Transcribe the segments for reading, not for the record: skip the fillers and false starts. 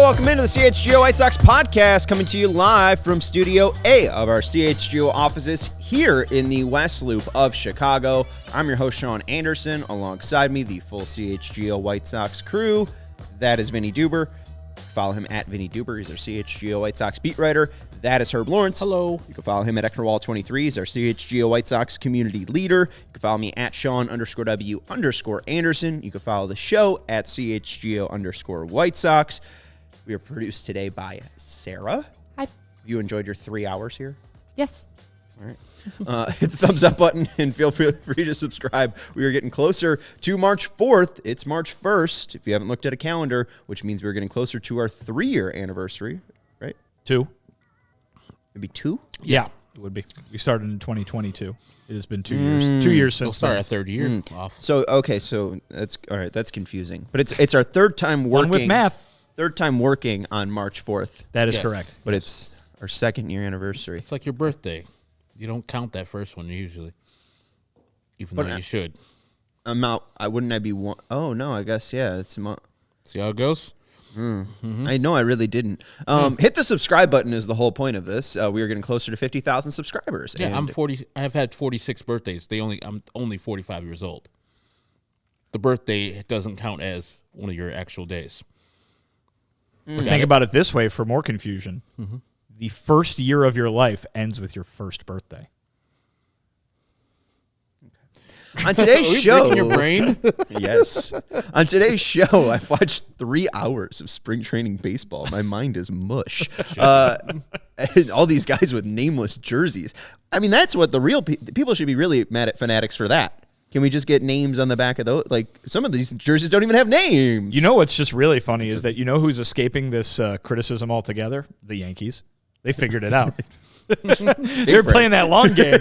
Welcome into the CHGO White Sox podcast, coming to you live from Studio A of our CHGO offices here in the West Loop of Chicago. I'm your host, Sean Anderson. Alongside me, the full CHGO White Sox crew. That is Vinnie Duber. Follow him at Vinnie Duber. He's our CHGO White Sox beat writer. That is Herb Lawrence. Hello. You can follow him at Ectorwall23. He's our CHGO White Sox community leader. You can follow me at Sean_W_Anderson. You can follow the show at CHGO_White Sox. We are produced today by Sarah. Hi. You enjoyed your 3 hours here? Yes. All right. Hit the thumbs up button and feel free to subscribe. We are getting closer to March 4th. It's March 1st, if you haven't looked at a calendar, which means we're getting closer to our 3-year anniversary, right? 2. It'd be 2? Yeah, it would be. We started in 2022. It has been 2 years. 2 years since We'll start our third year off. So, okay, so that's all right. That's confusing. But it's our third time working. Fun with math. Third time working on March 4th. That is correct. But it's our 2nd-year anniversary. It's like your birthday. You don't count that first one usually, even though you should. I'm out. Wouldn't I be one? Oh, no, I guess, yeah. It's See how it goes? I know I really didn't. Hit the subscribe button is the whole point of this. We are getting closer to 50,000 subscribers. Yeah, I'm 40. I have had 46 birthdays. I'm only 45 years old. The birthday doesn't count as one of your actual days. Think about it this way for more confusion. Mm-hmm. The first year of your life ends with your first birthday. On today's show, your brain? Yes. On today's show, I've watched 3 hours of spring training baseball. My mind is mush. All these guys with nameless jerseys. I mean, that's what the real people should be really mad at Fanatics for that. Can we just get names on the back of those? Like, some of these jerseys don't even have names. You know what's just really funny is that you know who's escaping this criticism altogether? The Yankees. They figured it out. They're playing that long game.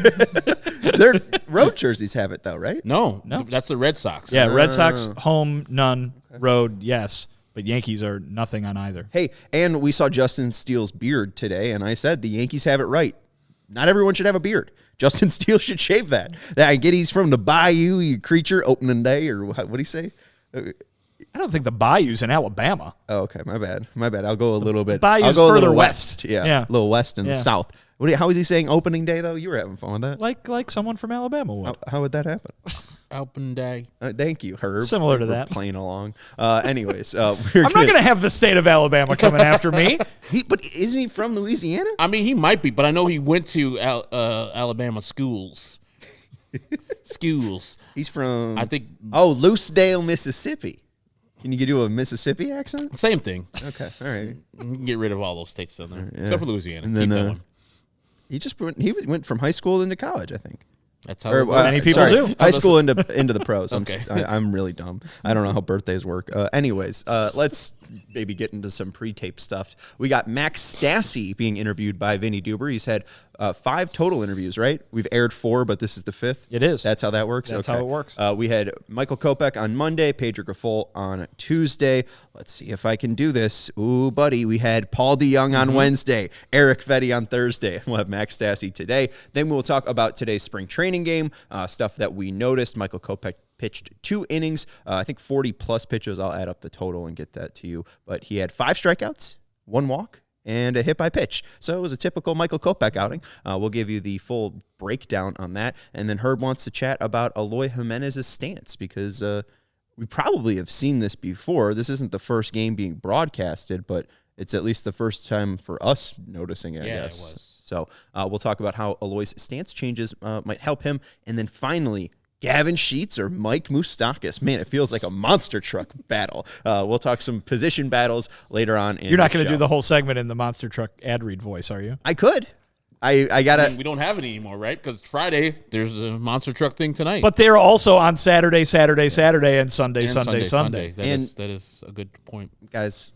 Their road jerseys have it, though, right? No, that's the Red Sox. Yeah, Red Sox, home, none. Road, yes. But Yankees are nothing on either. Hey, and we saw Justin Steele's beard today, and I said the Yankees have it right. Not everyone should have a beard. Justin Steele should shave that. I get he's from the Bayou, you creature, opening day, or what did he say? I don't think the Bayou's in Alabama. Oh, okay, my bad. I'll go a little bit. Bayou's I'll go further a little west. Yeah, a little west and south. How is he saying opening day, though? You were having fun with that. Like someone from Alabama would. How would that happen? Open day. Thank you, Herb. Similar to that. Playing along. Anyways, I'm not going to have the state of Alabama coming after me. But isn't he from Louisiana? I mean, he might be, but I know he went to Alabama schools. Schools. He's from, I think. Oh, Loosedale, Mississippi. Can you do a Mississippi accent? Same thing. Okay, all right. You can get rid of all those states down there, except for Louisiana. And then, keep that one. He went from high school into college, I think. That's how many people do. High school into the pros. Okay. I'm really dumb. I don't know how birthdays work. Anyways, let's maybe get into some pre-tape stuff. We got Max Stassi being interviewed by Vinnie Duber. He's had 5 total interviews, right? We've aired 4, but this is the 5th. It is. That's how that works? That's how it works. We had Michael Kopech on Monday, Pedro Grifol on Tuesday. Let's see if I can do this. Ooh, buddy. We had Paul DeYoung on Wednesday, Eric Fetty on Thursday. We'll have Max Stassi today. Then we'll talk about today's spring training game, stuff that we noticed. Michael Kopech pitched 2 innings, I think 40-plus pitches. I'll add up the total and get that to you. But he had 5 strikeouts, 1 walk, and a hit by pitch. So it was a typical Michael Kopech outing. We'll give you the full breakdown on that. And then Herb wants to chat about Eloy Jimenez's stance because we probably have seen this before. This isn't the first game being broadcasted, but it's at least the first time for us noticing it, I guess. It was. So we'll talk about how Eloy's stance changes might help him. And then finally, Gavin Sheets or Mike Moustakas. Man, it feels like a monster truck battle. We'll talk some position battles later on. You're not going to do the whole segment in the monster truck ad read voice, are you? I could. I gotta. We don't have it anymore, right? Because Friday there's a monster truck thing tonight. But they're also on Saturday, and Sunday. That is a good point, guys.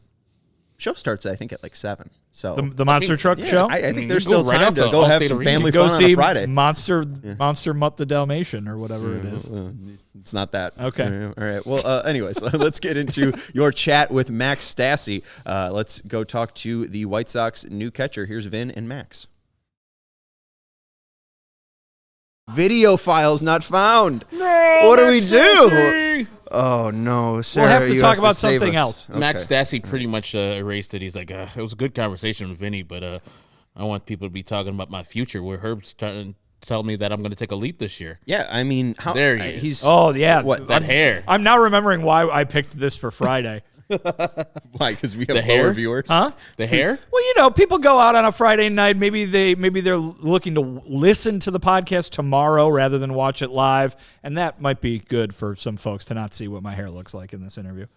Show starts, I think, at like 7. So the monster truck show. I think there's still time to go have some family fun on a Friday. Monster Mutt the Dalmatian or whatever it is. It's not that. Okay. All right. Well, anyways, let's get into your chat with Max Stassi. Let's go talk to the White Sox new catcher. Here's Vin and Max. Video files not found. No, what do we Max do? Stassi! Oh no, Sarah, we'll have to you talk have about to save something us. else. Okay. Max Stassi pretty much erased it. He's like, it was a good conversation with Vinny, but I want people to be talking about my future. Where Herb's trying to tell me that I'm going to take a leap this year. Yeah, I mean, how there he is. He's oh yeah, what that hair. I'm now remembering why I picked this for Friday. Why? Because we have The lower hair? viewers. Huh? The hair? Well, people go out on a Friday night. Maybe they're looking to listen to the podcast tomorrow rather than watch it live, and that might be good for some folks to not see what my hair looks like in this interview.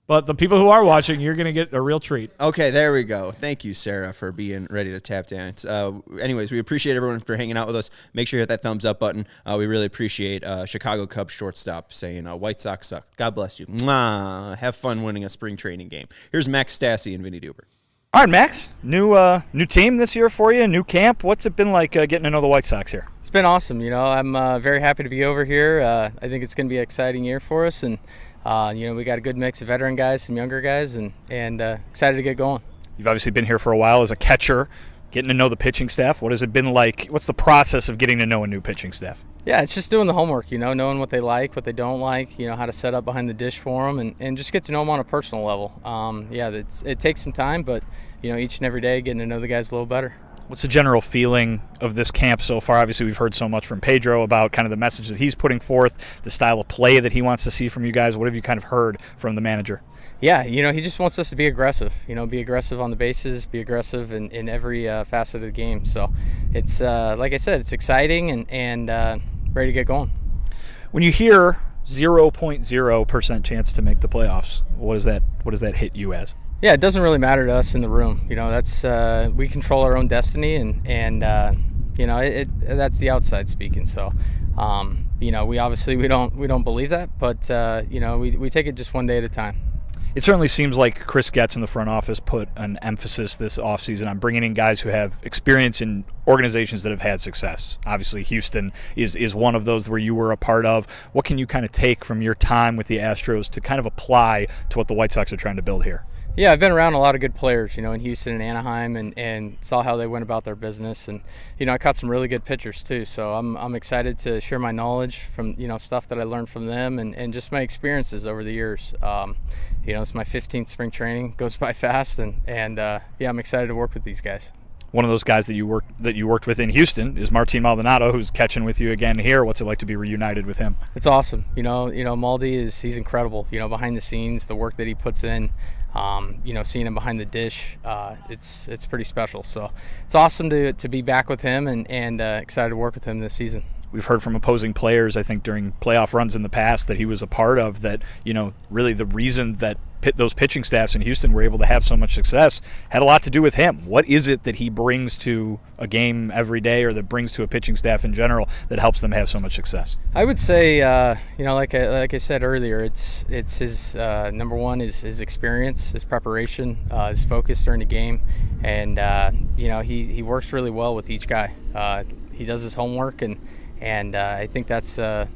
But the people who are watching, you're going to get a real treat. Okay, there we go. Thank you, Sarah, for being ready to tap dance. Anyways, we appreciate everyone for hanging out with us. Make sure you hit that thumbs up button. We really appreciate Chicago Cubs shortstop saying, White Sox suck. God bless you. Mwah. Have fun winning a spring training game. Here's Max Stassi and Vinnie Duber. All right, Max, new team this year for you, new camp. What's it been like getting to know the White Sox here? It's been awesome. I'm very happy to be over here. I think it's going to be an exciting year for us, and we got a good mix of veteran guys, some younger guys, and excited to get going. You've obviously been here for a while as a catcher, getting to know the pitching staff. What has it been like? What's the process of getting to know a new pitching staff? Yeah, it's just doing the homework, knowing what they like, what they don't like, how to set up behind the dish for them, and just get to know them on a personal level. It takes some time, but, each and every day getting to know the guys a little better. What's the general feeling of this camp so far? Obviously, we've heard so much from Pedro about kind of the message that he's putting forth, the style of play that he wants to see from you guys. What have you kind of heard from the manager? Yeah, he just wants us to be aggressive, be aggressive on the bases, be aggressive in every facet of the game. So it's, like I said, it's exciting and ready to get going. When you hear 0.0% chance to make the playoffs, what does that hit you as? Yeah, it doesn't really matter to us in the room. That's we control our own destiny, and that's the outside speaking. So, we obviously we don't believe that, but we take it just one day at a time. It certainly seems like Chris Getz in the front office put an emphasis this offseason on bringing in guys who have experience in organizations that have had success. Obviously, Houston is one of those where you were a part of. What can you kind of take from your time with the Astros to kind of apply to what the White Sox are trying to build here? Yeah, I've been around a lot of good players, in Houston and Anaheim, and saw how they went about their business, and I caught some really good pitchers too. So I'm excited to share my knowledge from stuff that I learned from them, and just my experiences over the years. It's my 15th spring training, goes by fast, and I'm excited to work with these guys. One of those guys that you worked with in Houston is Martín Maldonado, who's catching with you again here. What's it like to be reunited with him? It's awesome. Maldi he's incredible. Behind the scenes, the work that he puts in. Seeing him behind the dish, it's pretty special. So it's awesome to be back with him and excited to work with him this season. We've heard from opposing players, I think, during playoff runs in the past that he was a part of that, really the reason that those pitching staffs in Houston were able to have so much success had a lot to do with him. What is it that he brings to a game every day or that brings to a pitching staff in general that helps them have so much success? I would say, like I said earlier, it's his number one is his experience, his preparation, his focus during the game, and he works really well with each guy. He does his homework, and I think that's a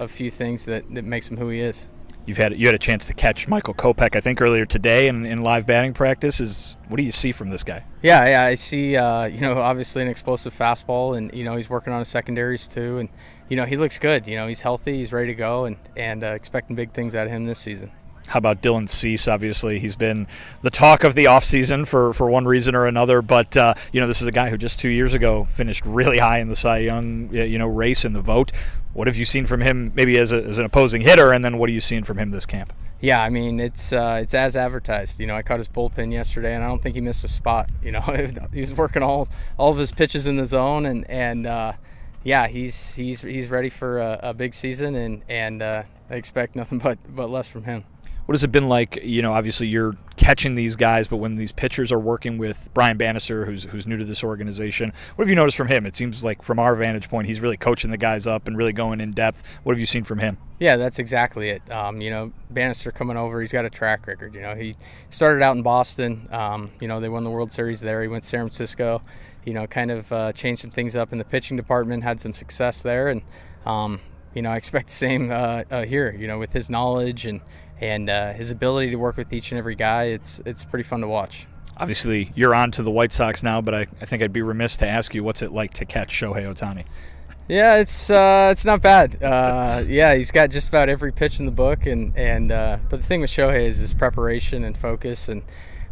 few things that makes him who he is. You had a chance to catch Michael Kopech, I think, earlier today in live batting practice. What do you see from this guy? Yeah, I see. Obviously an explosive fastball, and he's working on his secondaries too, and he looks good. He's healthy, he's ready to go, and expecting big things out of him this season. How about Dylan Cease? Obviously, he's been the talk of the offseason for one reason or another. But, this is a guy who just 2 years ago finished really high in the Cy Young, race in the vote. What have you seen from him maybe as an opposing hitter, and then what are you seeing from him this camp? Yeah, I mean, it's as advertised. I caught his bullpen yesterday, and I don't think he missed a spot. He was working all of his pitches in the zone, and he's ready for a big season, and I expect nothing but less from him. What has it been like, obviously you're catching these guys, but when these pitchers are working with Brian Bannister, who's new to this organization, what have you noticed from him? It seems like from our vantage point, he's really coaching the guys up and really going in depth. What have you seen from him? Yeah, that's exactly it. Bannister coming over, he's got a track record. He started out in Boston. They won the World Series there. He went to San Francisco. Kind of changed some things up in the pitching department, had some success there, and I expect the same here. With his knowledge and his ability to work with each and every guy, it's pretty fun to watch. Obviously, you're on to the White Sox now, but I think I'd be remiss to ask you, what's it like to catch Shohei Ohtani? Yeah, it's not bad. He's got just about every pitch in the book, but the thing with Shohei is his preparation and focus, and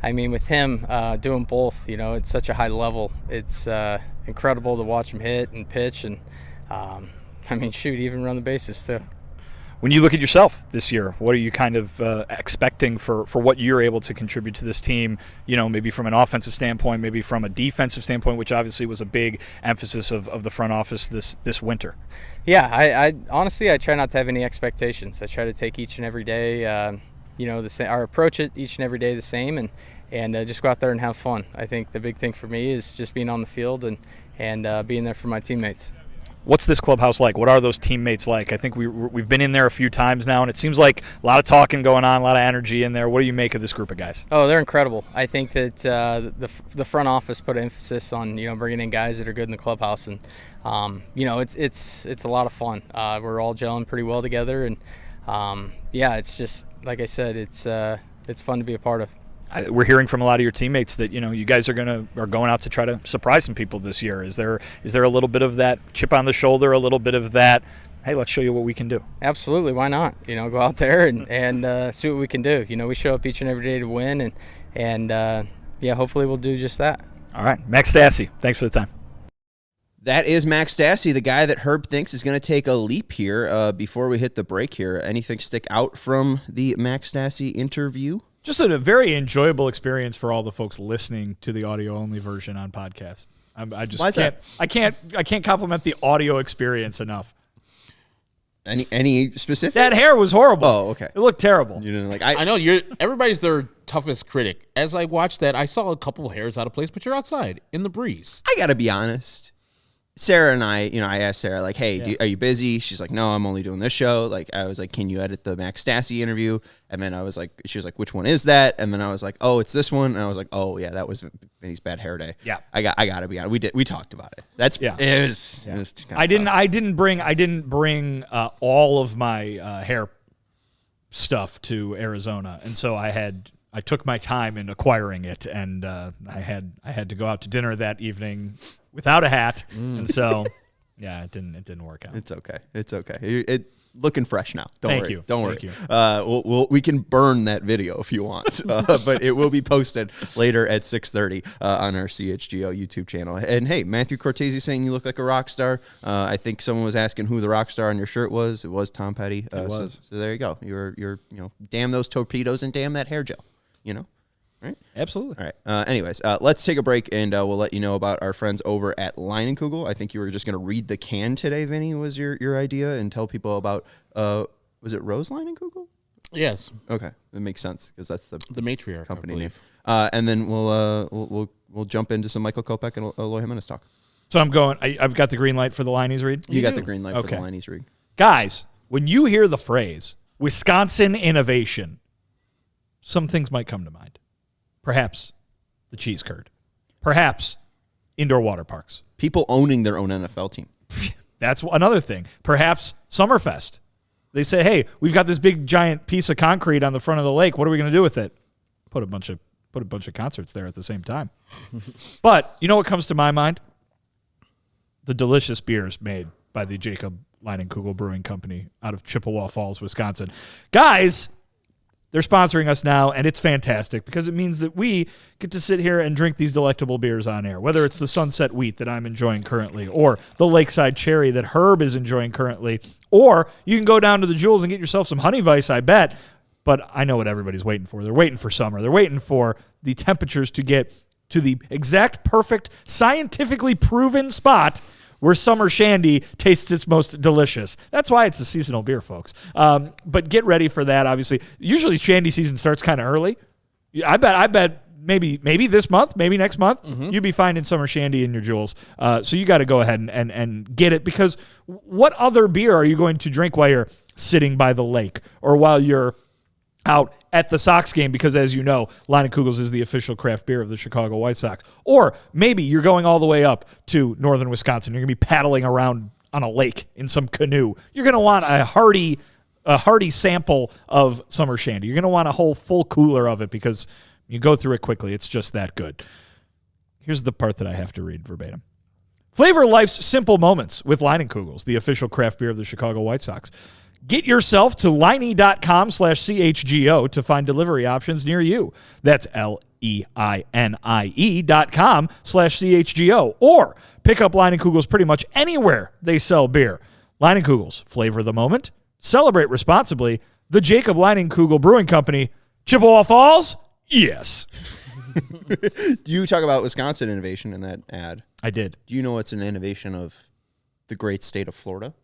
I mean with him doing both, it's such a high level. It's incredible to watch him hit and pitch, and even run the bases too. When you look at yourself this year, what are you kind of expecting for what you're able to contribute to this team, maybe from an offensive standpoint, maybe from a defensive standpoint, which obviously was a big emphasis of the front office this winter? Yeah, I honestly, I try not to have any expectations. I try to take each and every day, the same, or approach it each and every day the same, and just go out there and have fun. I think the big thing for me is just being on the field and being there for my teammates. What's this clubhouse like? What are those teammates like? I think we've been in there a few times now, and it seems like a lot of talking going on, a lot of energy in there. What do you make of this group of guys? Oh, they're incredible. I think that the front office put emphasis on bringing in guys that are good in the clubhouse, and it's a lot of fun. We're all gelling pretty well together, and it's just like I said, it's fun to be a part of. We're hearing from a lot of your teammates that you guys are going out to try to surprise some people this year. Is there a little bit of that chip on the shoulder, a little bit of that, hey, let's show you what we can do? Absolutely, why not? Go out there and see what we can do. We show up each and every day to win, and hopefully we'll do just that. All right, Max Stassi, thanks for the time. That is Max Stassi, the guy that Herb thinks is going to take a leap here. Before we hit the break here, anything stick out from the Max Stassi interview? Just a very enjoyable experience for all the folks listening to the audio-only version on podcast. I can't compliment the audio experience enough. Any specifics? That hair was horrible. Oh, okay. It looked terrible. You didn't I know everybody's their toughest critic. As I watched that, I saw a couple hairs out of place, but you're outside in the breeze. I got to be honest. Sarah and I asked Sarah, like, hey, are you busy? She's like, no, I'm only doing this show. Like, I was like, can you edit the Max Stassi interview? And then she was like, which one is that? And then I was like, oh, it's this one. And I was like, oh, yeah, that was Vinny's bad hair day. Yeah. I got to be honest. We talked about it. It was I didn't bring all of my hair stuff to Arizona. And so I took my time in acquiring it, and I had to go out to dinner that evening without a hat, and so it didn't work out. It's okay. It looking fresh now. Don't worry. You. Don't worry. Thank you. We can burn that video if you want, but it will be posted later at 6:30 on our CHGO YouTube channel. And hey, Matthew Cortese saying you look like a rock star. I think someone was asking who the rock star on your shirt was. It was Tom Petty. It was. So there you go. You're damn those torpedoes and damn that hair gel. Right? Absolutely. All right. Anyways, let's take a break, and we'll let you know about our friends over at Leinenkugel. I think you were just going to read the can today, Vinny, was your idea, and tell people about, was it Rose Leinenkugel? Yes. Okay. That makes sense, because that's the matriarch company name. And then we'll jump into some Michael Kopech and Eloy Jimenez talk. So I've got the green light for the Liney's read? You got the green light for the Liney's read. Guys, when you hear the phrase Wisconsin innovation, some things might come to mind. Perhaps the cheese curd. Perhaps indoor water parks. People owning their own NFL team. That's another thing. Perhaps Summerfest. They say, hey, we've got this big giant piece of concrete on the front of the lake. What are we going to do with it? Put a bunch of concerts there at the same time. But you know what comes to my mind? The delicious beers made by the Jacob Leinenkugel Brewing Company out of Chippewa Falls, Wisconsin. Guys, they're sponsoring us now, and it's fantastic because it means that we get to sit here and drink these delectable beers on air, whether it's the Sunset Wheat that I'm enjoying currently or the Lakeside Cherry that Herb is enjoying currently, or you can go down to the Jewels and get yourself some Honey Vice, I bet. But I know what everybody's waiting for. They're waiting for summer. They're waiting for the temperatures to get to the exact perfect, scientifically proven spot where summer shandy tastes its most delicious. That's why it's a seasonal beer, folks. But get ready for that, obviously. Usually shandy season starts kind of early. I bet maybe this month, maybe next month, you'd be finding summer shandy in your jewels. So you got to go ahead and get it, because what other beer are you going to drink while you're sitting by the lake or while you're out at the Sox game? Because as you know, Leinenkugel's is the official craft beer of the Chicago White Sox. Or maybe you're going all the way up to northern Wisconsin. You're going to be paddling around on a lake in some canoe. You're going to want a hearty sample of summer shandy. You're going to want a whole full cooler of it, because you go through it quickly. It's just that good. Here's the part that I have to read verbatim. Flavor life's simple moments with Leinenkugel's, the official craft beer of the Chicago White Sox. Get yourself to Leinie.com/CHGO to find delivery options near you. That's LEINIE.com/CHGO. Or pick up Leinenkugel's pretty much anywhere they sell beer. Leinenkugel's, flavor the moment. Celebrate responsibly. The Jacob Leinenkugel Brewing Company, Chippewa Falls. Yes. You talk about Wisconsin innovation in that ad. I did. Do you know it's an innovation of the great state of Florida?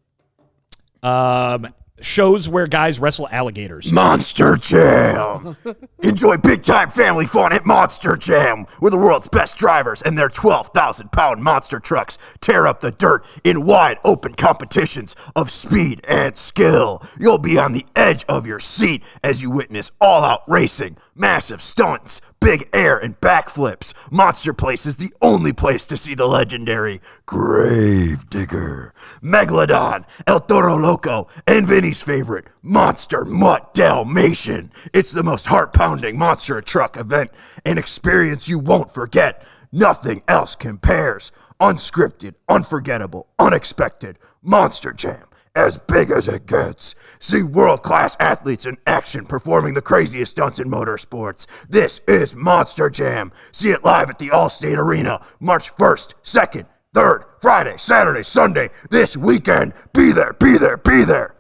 Shows where guys wrestle alligators. Monster Jam. Enjoy big-time family fun at Monster Jam, where the world's best drivers and their 12,000-pound monster trucks tear up the dirt in wide-open competitions of speed and skill. You'll be on the edge of your seat as you witness all-out racing, massive stunts, big air and backflips. Monster Place is the only place to see the legendary Gravedigger, Megalodon, El Toro Loco, and Vinny's favorite, Monster Mutt Dalmatian. It's the most heart-pounding monster truck event, an experience you won't forget. Nothing else compares. Unscripted, unforgettable, unexpected. Monster Jam. As big as it gets. See world-class athletes in action performing the craziest stunts in motorsports. This is Monster Jam. See it live at the Allstate Arena, March 1st, 2nd, 3rd, Friday, Saturday, Sunday, this weekend. Be there, be there, be there.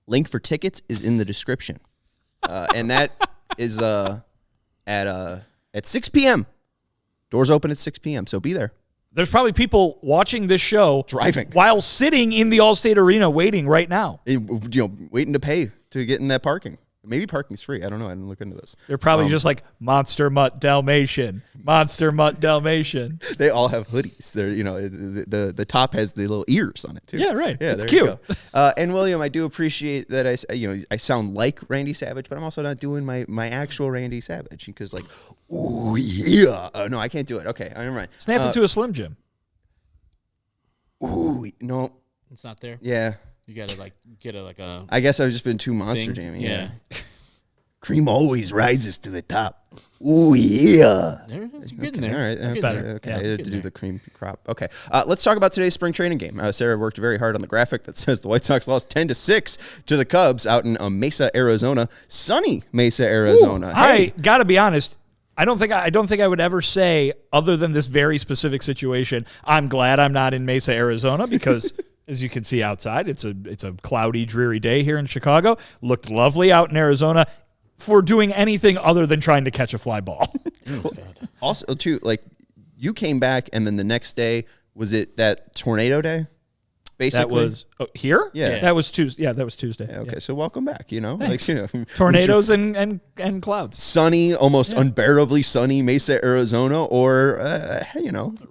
Link for tickets is in the description. And that is at 6 p.m. Doors open at 6 p.m., so be there. There's probably people watching this show driving while sitting in the Allstate Arena waiting right now. Waiting to pay to get in that parking. Maybe parking's free. I don't know. I didn't look into this. They're probably just like Monster Mutt Dalmatian, Monster Mutt Dalmatian. They all have hoodies. They're the top has the little ears on it too. Yeah, right. Yeah, it's cute. And William, I do appreciate that I sound like Randy Savage, but I'm also not doing my actual Randy Savage because ooh yeah. No, I can't do it. Okay, never mind. Snap into a Slim Jim. Ooh no, it's not there. Yeah. You gotta get a. I guess I've just been too monster jamming. Yeah. Cream always rises to the top. Ooh yeah. There it is. You're getting there. All right, that's better. Okay, Yeah. I had to do the cream crop. Okay, let's talk about today's spring training game. Sarah worked very hard on the graphic that says the White Sox lost 10-6 to the Cubs out in Mesa, Arizona. Sunny Mesa, Arizona. Ooh, I gotta be honest. I don't think I would ever say, other than this very specific situation, I'm glad I'm not in Mesa, Arizona, because as you can see outside, it's a cloudy, dreary day here in Chicago. Looked lovely out in Arizona for doing anything other than trying to catch a fly ball. Also, too, you came back, and then the next day, was it that tornado day? Basically, that was here. Yeah, that was Tuesday. Yeah, that was Tuesday. Yeah, okay, so welcome back. Tornadoes and clouds. Sunny, almost unbearably sunny Mesa, Arizona, or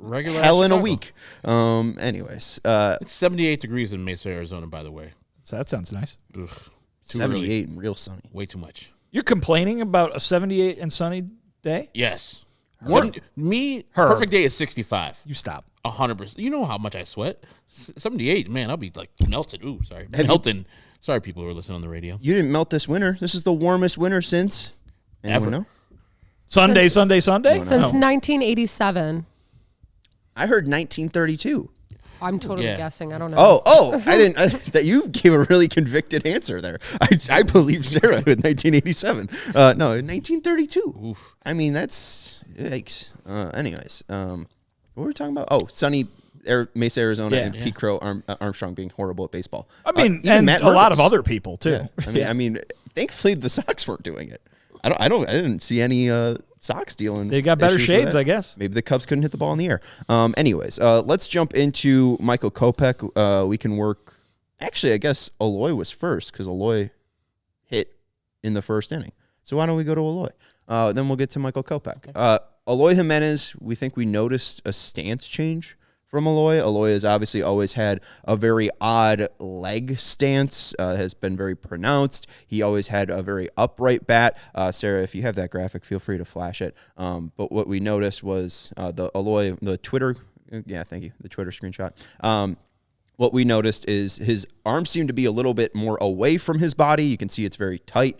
regular hell in a Chicago. week. Anyways, It's 78 degrees in Mesa, Arizona, by the way. So that sounds nice. Ugh, too 78 early. and real sunny. Way too much. You're complaining about a 78 and sunny day? Yes. What? Perfect day is 65. You stop. 100%. You know how much I sweat? 78, man, I'll be melted. Ooh, sorry. Melting. Sorry, people who are listening on the radio. You didn't melt this winter. This is the warmest winter since Ever. Know? Sunday. Since No. 1987. I heard 1932. I'm totally Yeah. guessing. I don't know. Oh, I didn't. That you gave a really convicted answer there. I believe Sarah with 1987. No, 1932. Oof. I mean, that's yikes. Anyways, what were we talking about? Oh, sunny Mesa, Arizona, and Pete Crow Armstrong being horrible at baseball. I mean, even and Matt a lot of Mervis. other people too. Yeah. I mean, thankfully the Sox weren't doing it. I didn't see any Sox dealing. They got better issues with shades, that. I guess. Maybe the Cubs couldn't hit the ball in the air. Anyways, let's jump into Michael Kopech. We can work. Actually, I guess Eloy was first because Eloy hit in the first inning. So why don't we go to Eloy? Then we'll get to Michael Kopech. Eloy Jimenez, we think we noticed a stance change from Eloy. Eloy has obviously always had a very odd leg stance, has been very pronounced. He always had a very upright bat. Sarah, if you have that graphic, feel free to flash it. But what we noticed was the Twitter screenshot. What we noticed is his arms seem to be a little bit more away from his body. You can see it's very tight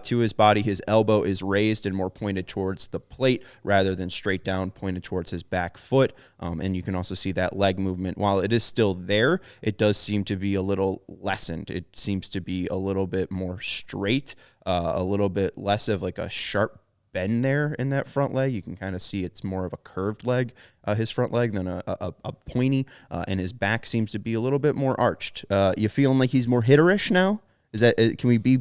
to his body. His elbow is raised and more pointed towards the plate rather than straight down, pointed towards his back foot. And you can also see that leg movement. While it is still there, it does seem to be a little lessened. It seems to be a little bit more straight, a little bit less of like a sharp bend there in that front leg. You can kind of see it's more of a curved leg, his front leg, than a pointy, and his back seems to be a little bit more arched. You feeling like he's more hitterish now? Can we be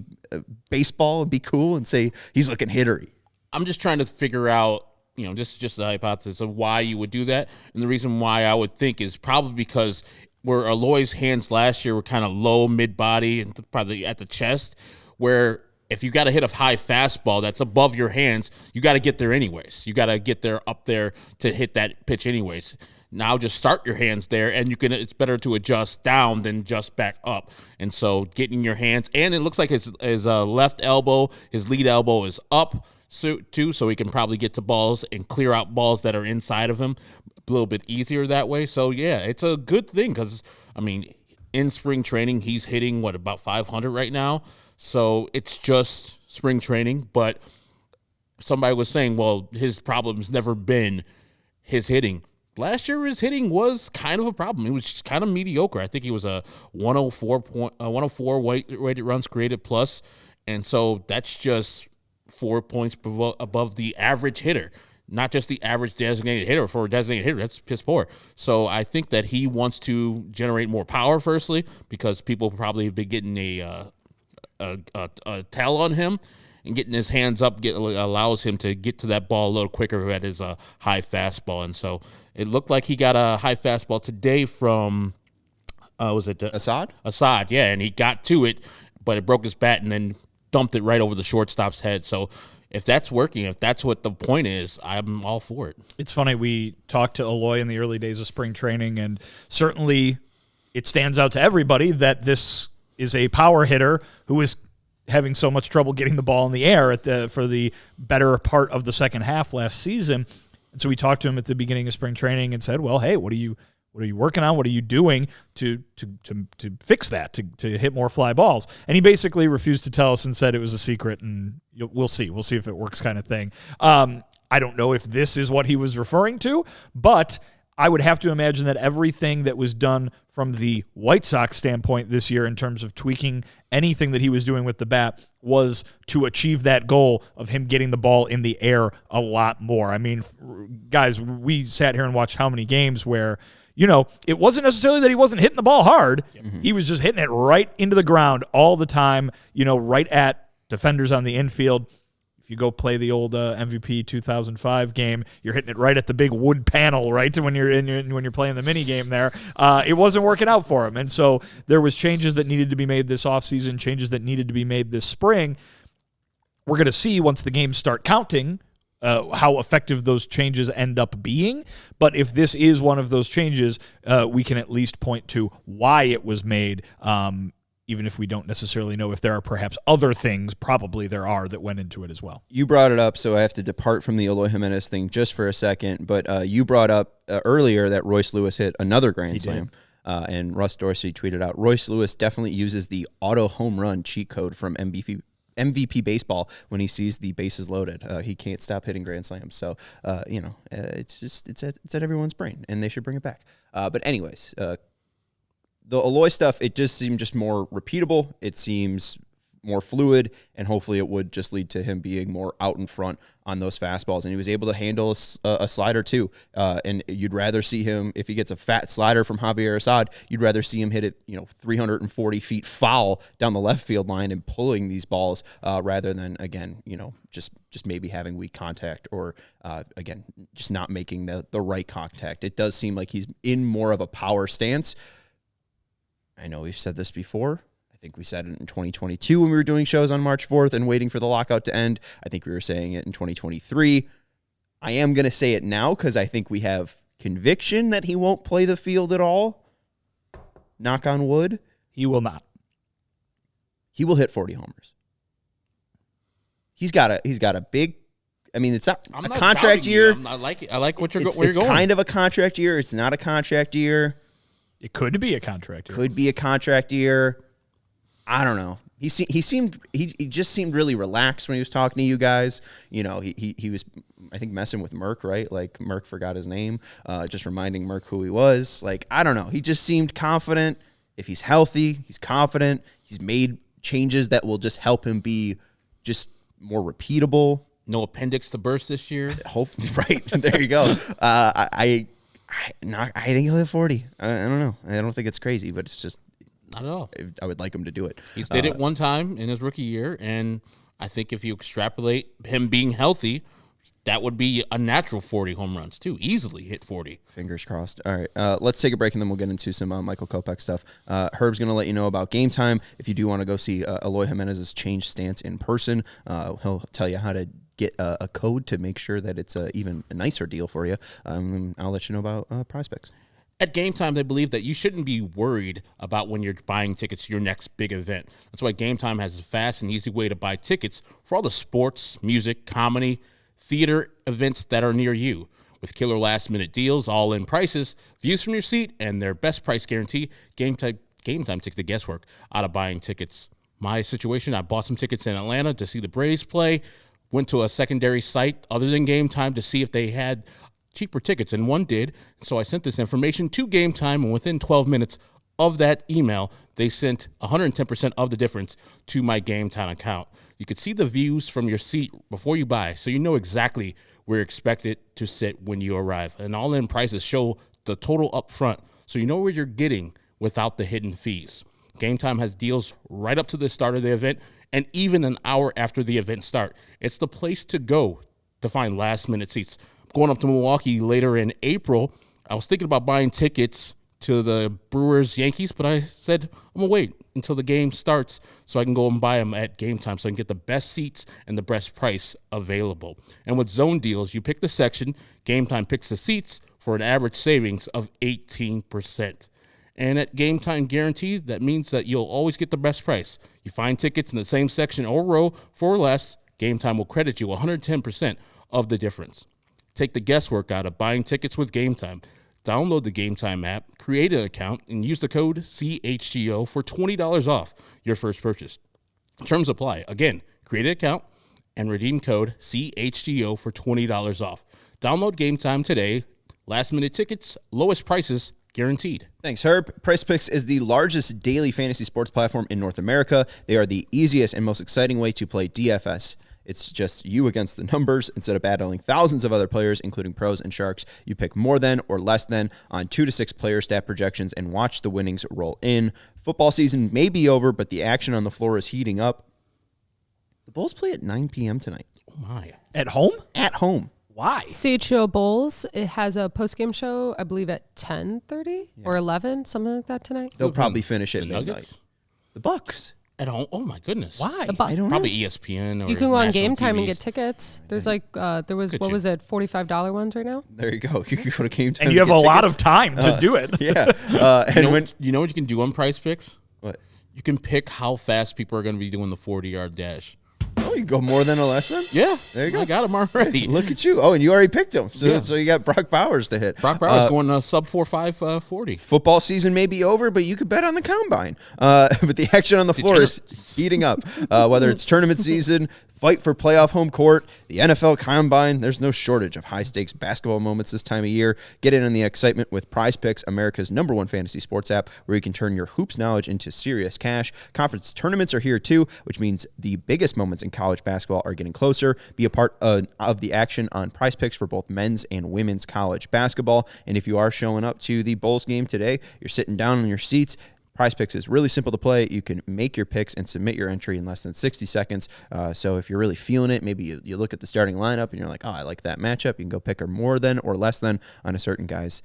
baseball and be cool and say he's looking hittery? I'm just trying to figure out, just the hypothesis of why you would do that. And the reason why I would think is probably because where Eloy's hands last year were kind of low, mid-body, and probably at the chest, where if you got to hit a high fastball that's above your hands, you got to get there anyways. You got to get there up there to hit that pitch anyways. Now just start your hands there, and it's better to adjust down than just back up. And so getting your hands, and it looks like his left elbow, his lead elbow is up too, so he can probably get to balls and clear out balls that are inside of him a little bit easier that way. So, yeah, it's a good thing because, in spring training, he's hitting, about 500 right now? So it's just spring training, but somebody was saying, well, his problem's never been his hitting. Last year, his hitting was kind of a problem. He was just kind of mediocre. I think he was a 104 weighted runs created plus, and so that's just 4 points above the average hitter, not just the average designated hitter. For a designated hitter, that's piss poor. So I think that he wants to generate more power, firstly, because people probably have been getting a tell on him, and getting his hands up allows him to get to that ball a little quicker at his high fastball. And so it looked like he got a high fastball today from, was it Assad? Assad, yeah, and he got to it, but it broke his bat and then dumped it right over the shortstop's head. So if that's working, if that's what the point is, I'm all for it. It's funny, we talked to Eloy in the early days of spring training, and certainly it stands out to everybody that this is a power hitter who is having so much trouble getting the ball in the air for the better part of the second half last season. And so we talked to him at the beginning of spring training and said, well, hey, what are you working on? What are you doing to fix that, to hit more fly balls? And he basically refused to tell us and said it was a secret, and we'll see. We'll see if it works, kind of thing. I don't know if this is what he was referring to, but I would have to imagine that everything that was done from the White Sox standpoint this year in terms of tweaking anything that he was doing with the bat was to achieve that goal of him getting the ball in the air a lot more. Guys, we sat here and watched how many games where, it wasn't necessarily that he wasn't hitting the ball hard. Mm-hmm. He was just hitting it right into the ground all the time, right at defenders on the infield. If you go play the old MVP 2005 game, you're hitting it right at the big wood panel, right? When you're playing the mini game there, it wasn't working out for him, and so there was changes that needed to be made this offseason, changes that needed to be made this spring. We're going to see once the games start counting how effective those changes end up being. But if this is one of those changes, we can at least point to why it was made. Even if we don't necessarily know if there are perhaps other things, probably there are, that went into it as well. You brought it up, so I have to depart from the Eloy Jimenez thing just for a second, but you brought up earlier that Royce Lewis hit another grand slam, and Russ Dorsey tweeted out, Royce Lewis definitely uses the auto home run cheat code from MVP baseball when he sees the bases loaded. He can't stop hitting grand slams, so it's at everyone's brain, and they should bring it back. But anyways, the Eloy stuff, it just seemed just more repeatable. It seems more fluid, and hopefully it would just lead to him being more out in front on those fastballs. And he was able to handle a slider too. And you'd rather see him, if he gets a fat slider from Javier Assad, you'd rather see him hit it 340 feet foul down the left field line and pulling these balls rather than, again, just maybe having weak contact or, again, just not making the right contact. It does seem like he's in more of a power stance. I know we've said this before. I think we said it in 2022 when we were doing shows on March 4th and waiting for the lockout to end. I think we were saying it in 2023. I am going to say it now because I think we have conviction that he won't play the field at all. Knock on wood. He will not. He will hit 40 homers. He's got a big. I mean, it's not a contract year. I like it. I like what you're It's where you're going. kind of a contract year. It's not a contract year. It could be a contract year. Could be a contract year. I don't know. He just seemed really relaxed when he was talking to you guys. You know, he was, I think, messing with Merck, right? Like Merck forgot his name, just reminding Merck who he was. Like, I don't know. He just seemed confident. If he's healthy, he's confident. He's made changes that will just help him be just more repeatable. No appendix to burst this year. Hope right there you go. I think he'll hit 40. I don't know. I don't think it's crazy, but it's just not at all. I would like him to do it. He's did it one time in his rookie year, and I think if you extrapolate him being healthy, that would be a natural 40 home runs too. Easily hit 40. Fingers crossed. All right, let's take a break, and then we'll get into some Michael Kopech stuff. Herb's going to let you know about Game Time. If you do want to go see Eloy Jimenez's changed stance in person, he'll tell you how to get a code to make sure that it's even a nicer deal for you. I'll let you know about Prize Picks. At Game Time, they believe that you shouldn't be worried about when you're buying tickets to your next big event. That's why Game Time has a fast and easy way to buy tickets for all the sports, music, comedy, theater events that are near you. With killer last-minute deals, all-in prices, views from your seat, and their best price guarantee, Game Time takes the guesswork out of buying tickets. My situation, I bought some tickets in Atlanta to see the Braves play, went to a secondary site other than Game Time to see if they had cheaper tickets, and one did. So I sent this information to Game Time, and within 12 minutes of that email, they sent 110% of the difference to my Game Time account. You could see the views from your seat before you buy, so you know exactly where you're expected to sit when you arrive. And all-in prices show the total up front, so you know where you're getting without the hidden fees. Game Time has deals right up to the start of the event and even an hour after the event start. It's the place to go to find last-minute seats. Going up to Milwaukee later in April, I was thinking about buying tickets to the Brewers-Yankees, but I said I'm going to wait until the game starts so I can go and buy them at Game Time so I can get the best seats and the best price available. And with zone deals, you pick the section, Game Time picks the seats for an average savings of 18%. And at Game Time Guarantee, that means that you'll always get the best price. You find tickets in the same section or row for less, Game Time will credit you 110% of the difference. Take the guesswork out of buying tickets with Game Time. Download the Game Time app, create an account, and use the code CHGO for $20 off your first purchase. Terms apply. Again, create an account and redeem code CHGO for $20 off. Download Game Time today. Last-minute tickets, lowest prices guaranteed. Thanks, Herb. Prize Picks is the largest daily fantasy sports platform in North America. They are the easiest and most exciting way to play DFS. It's just you against the numbers. Instead of battling thousands of other players, including pros and sharks, you pick more than or less than on 2 to 6 player stat projections and watch the winnings roll in. Football season may be over, but the action on the floor is heating up. The Bulls play at 9 p.m. tonight. Oh, my. At home? At home. Why? CHGO Bulls, it has a post-game show, I believe, at 10:30 or 11, something like that tonight. They'll probably finish at The midnight. Nuggets? The Bucks. At home? Oh, my goodness. Why? I don't Probably know. ESPN or You can go on national Game Time and TVs. get tickets. There's like, there was, Could what you? was it, $45 ones right now? There you go. You can go to Game Time. And you have get a lot of tickets. time to do it. Yeah. You know what you can do on Prize Picks? What? You can pick how fast people are going to be doing the 40-yard dash. Oh, you go more than a lesson? Yeah. There you go. I got them already. Look at you. Oh, and you already picked him. So, Yeah. so you got Brock Bowers to hit. Brock Bowers going sub 4.5 40. Football season may be over, but you could bet on the combine. But the action on the floor is heating up. Whether it's tournament season, fight for playoff home court, the NFL combine, there's no shortage of high-stakes basketball moments this time of year. Get in on the excitement with Prize Picks, America's #1 fantasy sports app, where you can turn your hoops knowledge into serious cash. Conference tournaments are here too, which means the biggest moments in college basketball are getting closer. Be a part of the action on Prize Picks for both men's and women's college basketball. And if you are showing up to the Bulls game today, you're sitting down in your seats. Prize Picks is really simple to play. You can make your picks and submit your entry in less than 60 seconds. So if you're really feeling it, maybe you look at the starting lineup and you're like, oh, I like that matchup. You can go pick her more than or less than on a certain guy's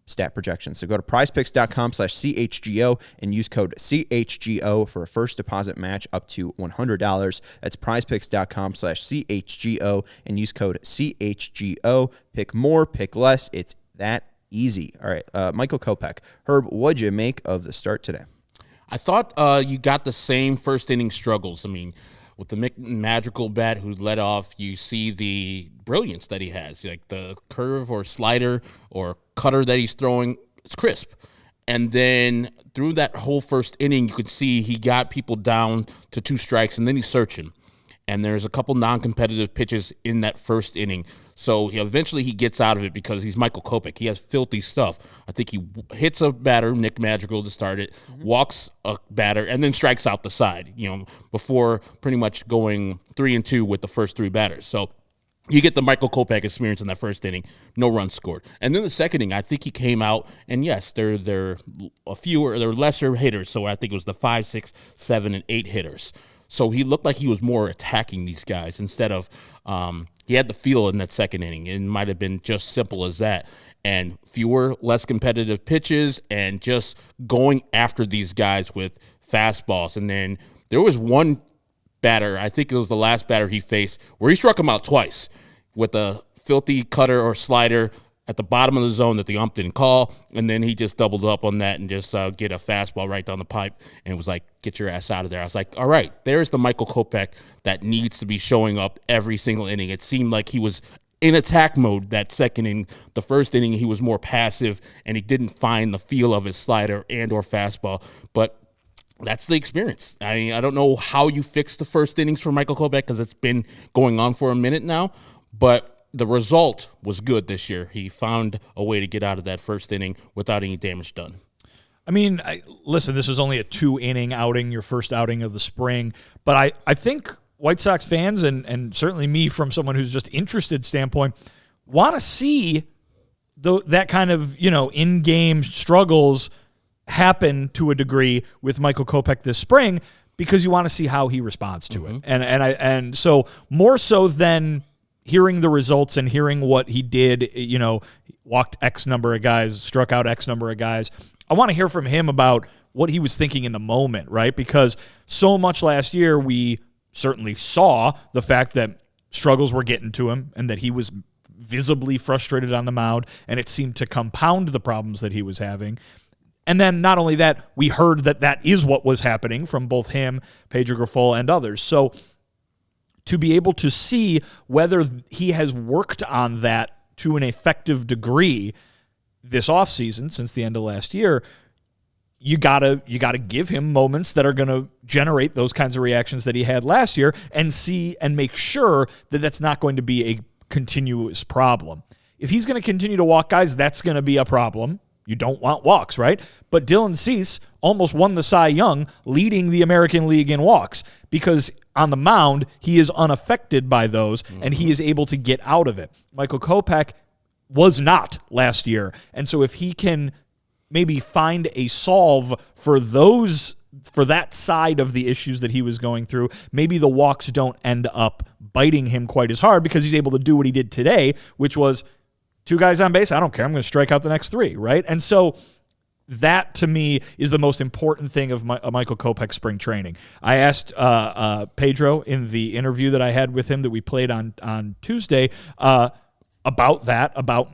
stat projections. So go to prizepicks.com/CHGO and use code CHGO for a first deposit match up to $100. That's prizepicks.com/CHGO and use code CHGO. Pick more, pick less. It's that easy. All right, Michael Kopech. Herb, what'd you make of the start today? I thought you got the same first inning struggles. I mean, with the magical bat who led off, you see the brilliance that he has, like the curve or slider or cutter that he's throwing. It's crisp. And then through that whole first inning, you could see he got people down to 2 strikes, and then he's searching. And there's a couple non-competitive pitches in that first inning. So eventually he gets out of it because he's Michael Kopech. He has filthy stuff. I think he hits a batter, Nick Madrigal, to start it, walks a batter, and then strikes out the side, before pretty much going 3-2 with the first 3 batters. So you get the Michael Kopech experience in that first inning, no runs scored. And then the second inning, I think he came out, and yes, they're lesser hitters. So I think it was the 5, 6, 7, and 8 hitters. So he looked like he was more attacking these guys instead of he had the feel in that second inning. It might have been just simple as that. And fewer, less competitive pitches and just going after these guys with fastballs. And then there was one batter, I think it was the last batter he faced, where he struck him out twice with a filthy cutter or slider at the bottom of the zone that the ump didn't call, and then he just doubled up on that and just get a fastball right down the pipe and was like, get your ass out of there. I was like, all right, there's the Michael Kopech that needs to be showing up every single inning. It seemed like he was in attack mode that second inning. The first inning, he was more passive, and he didn't find the feel of his slider and or fastball, but that's the experience. I mean, I don't know how you fix the first innings for Michael Kopech because it's been going on for a minute now, but the result was good this year. He found a way to get out of that first inning without any damage done. I mean, listen, this is only a 2-inning outing, your first outing of the spring, but I think White Sox fans, and certainly me from someone who's just interested standpoint, want to see that kind of, in-game struggles happen to a degree with Michael Kopech this spring because you want to see how he responds to it. And so more so than hearing the results and hearing what he did, walked X number of guys, struck out X number of guys, I want to hear from him about what he was thinking in the moment, right? Because so much last year we certainly saw the fact that struggles were getting to him and that he was visibly frustrated on the mound, and it seemed to compound the problems that he was having. And then not only that, we heard that is what was happening from both him, Pedro Grifol, and others. So to be able to see whether he has worked on that to an effective degree this offseason since the end of last year, you gotta give him moments that are going to generate those kinds of reactions that he had last year and see and make sure that that's not going to be a continuous problem. If he's going to continue to walk guys, that's going to be a problem. You don't want walks, right? But Dylan Cease almost won the Cy Young, leading the American League in walks because on the mound, he is unaffected by those, and he is able to get out of it. Michael Kopech was not last year. And so if he can maybe find a solve for that side of the issues that he was going through, maybe the walks don't end up biting him quite as hard because he's able to do what he did today, which was 2 guys on base, I don't care, I'm going to strike out the next 3, right? And so that, to me, is the most important thing of Michael Kopech spring training. I asked Pedro in the interview that I had with him that we played on Tuesday about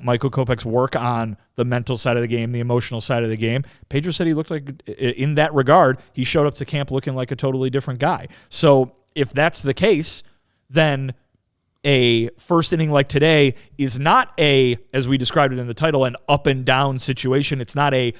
Michael Kopech's work on the mental side of the game, the emotional side of the game. Pedro said he looked like, in that regard, he showed up to camp looking like a totally different guy. So if that's the case, then a first inning like today is not as we described it in the title, an up and down situation. It's not a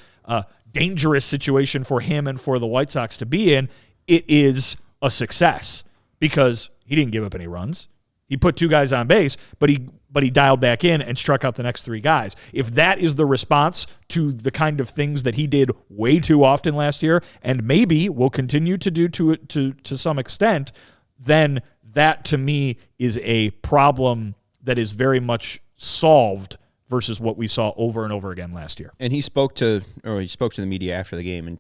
dangerous situation for him and for the White Sox to be in. It is a success because he didn't give up any runs. He put 2 guys on base, but he dialed back in and struck out the next 3 guys. If that is the response to the kind of things that he did way too often last year, and maybe will continue to do to some extent, then that, to me, is a problem that is very much solved versus what we saw over and over again last year. And he spoke to the media after the game, and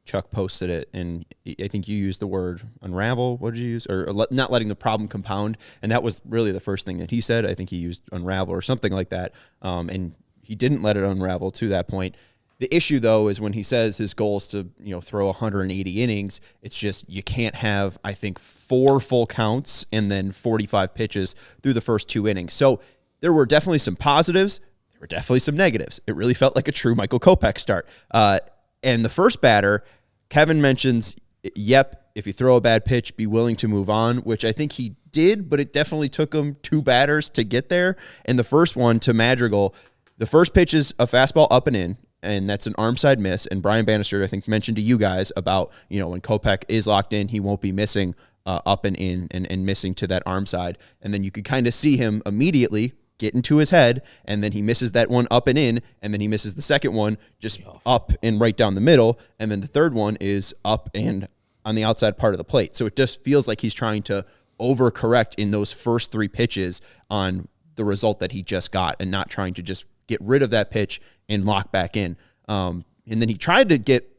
Chuck posted it, and I think you used the word unravel. What did you use? Or not letting the problem compound, and that was really the first thing that he said. I think he used unravel or something like that. And he didn't let it unravel to that point. The issue, though, is when he says his goal is to, throw 180 innings, it's just you can't have, I think, 4 full counts and then 45 pitches through the first 2 innings. So there were definitely some positives. There were definitely some negatives. It really felt like a true Michael Kopech start. And the first batter, Kevin mentions, yep, if you throw a bad pitch, be willing to move on, which I think he did, but it definitely took him 2 batters to get there. And the first one to Madrigal, the first pitch is a fastball up and in, and that's an arm side miss. And Brian Bannister, I think, mentioned to you guys about, when Kopech is locked in, he won't be missing up and in and missing to that arm side. And then you could kind of see him immediately get into his head, and then he misses that one up and in, and then he misses the second one just up and right down the middle. And then the third one is up and on the outside part of the plate. So it just feels like he's trying to overcorrect in those first 3 pitches on the result that he just got and not trying to just get rid of that pitch and lock back in. And then he tried to get,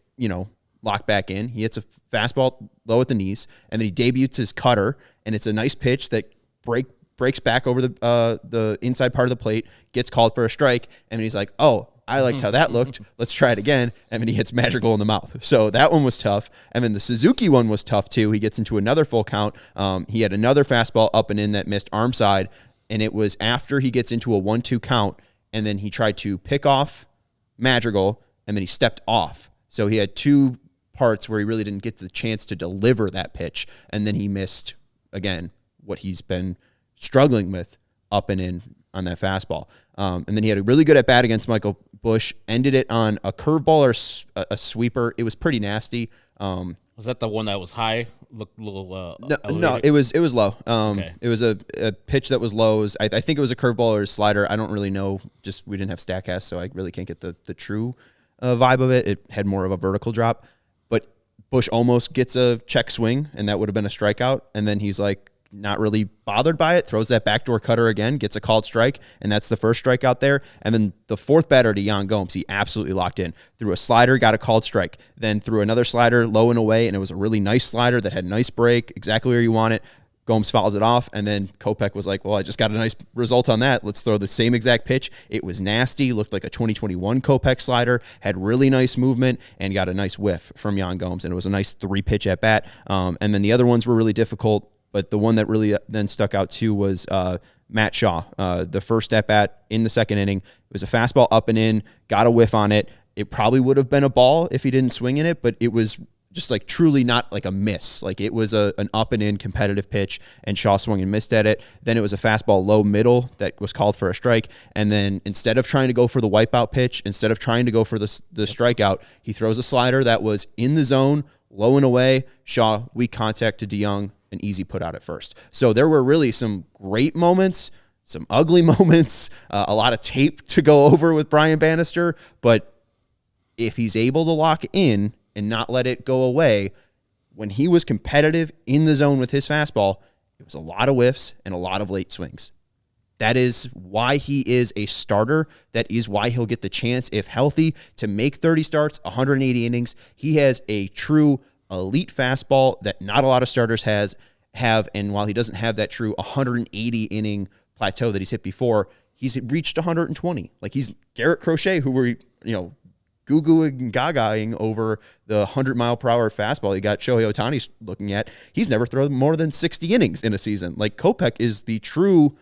lock back in. He hits a fastball low at the knees, and then he debuts his cutter, and it's a nice pitch that breaks back over the inside part of the plate, gets called for a strike, and he's like, oh, I liked how that looked. Let's try it again. And then he hits Madrigal in the mouth. So that one was tough. And then the Suzuki one was tough too. He gets into another full count. He had another fastball up and in that missed arm side, and it was after he gets into a 1-2 count, and then he tried to pick off Madrigal, and then he stepped off. So he had 2 parts where he really didn't get the chance to deliver that pitch, and then he missed, again, what he's been struggling with up and in on that fastball. And then he had a really good at-bat against Michael Busch, ended it on a curveball or a sweeper. It was pretty nasty. Was that the one that was high? Looked a little no, it was low. Okay. It was a pitch that was low. I think it was a curveball or a slider. I don't really know. Just we didn't have StatCast, so I really can't get the true vibe of it. It had more of a vertical drop. But Busch almost gets a check swing, and that would have been a strikeout. And then he's like, not really bothered by it, throws that backdoor cutter again, gets a called strike, and that's the first strikeout there. And then the 4th batter to Yan Gomes, he absolutely locked in. Threw a slider, got a called strike. Then threw another slider low and away, and it was a really nice slider that had a nice break, exactly where you want it. Gomes fouls it off, and then Kopech was like, well, I just got a nice result on that. Let's throw the same exact pitch. It was nasty, looked like a 2021 Kopech slider, had really nice movement, and got a nice whiff from Yan Gomes, and it was a nice 3-pitch at-bat. And then the other ones were really difficult. But the one that really then stuck out too was Matt Shaw. The first at-bat in the second inning, it was a fastball up and in, got a whiff on it. It probably would have been a ball if he didn't swing in it, but it was just like truly not like a miss. Like it was an up and in competitive pitch, and Shaw swung and missed at it. Then it was a fastball low middle that was called for a strike. And then instead of trying to go for the wipeout pitch, instead of trying to go for the strikeout, he throws a slider that was in the zone, low and away. Shaw, weak contact to DeYoung, an easy put out at first. So there were really some great moments, some ugly moments, a lot of tape to go over with Brian Bannister. But if he's able to lock in and not let it go away, when he was competitive in the zone with his fastball, it was a lot of whiffs and a lot of late swings. That is why he is a starter. That is why he'll get the chance, if healthy, to make 30 starts, 180 innings. He has a true elite fastball that not a lot of starters have, and while he doesn't have that true 180 inning plateau that he's hit before, he's reached 120. Like he's Garrett Crochet, who were goo-gooing and gagaing over the 100-mile-per-hour fastball he got Shohei Ohtani looking at. He's never thrown more than 60 innings in a season. Like Kopech is the true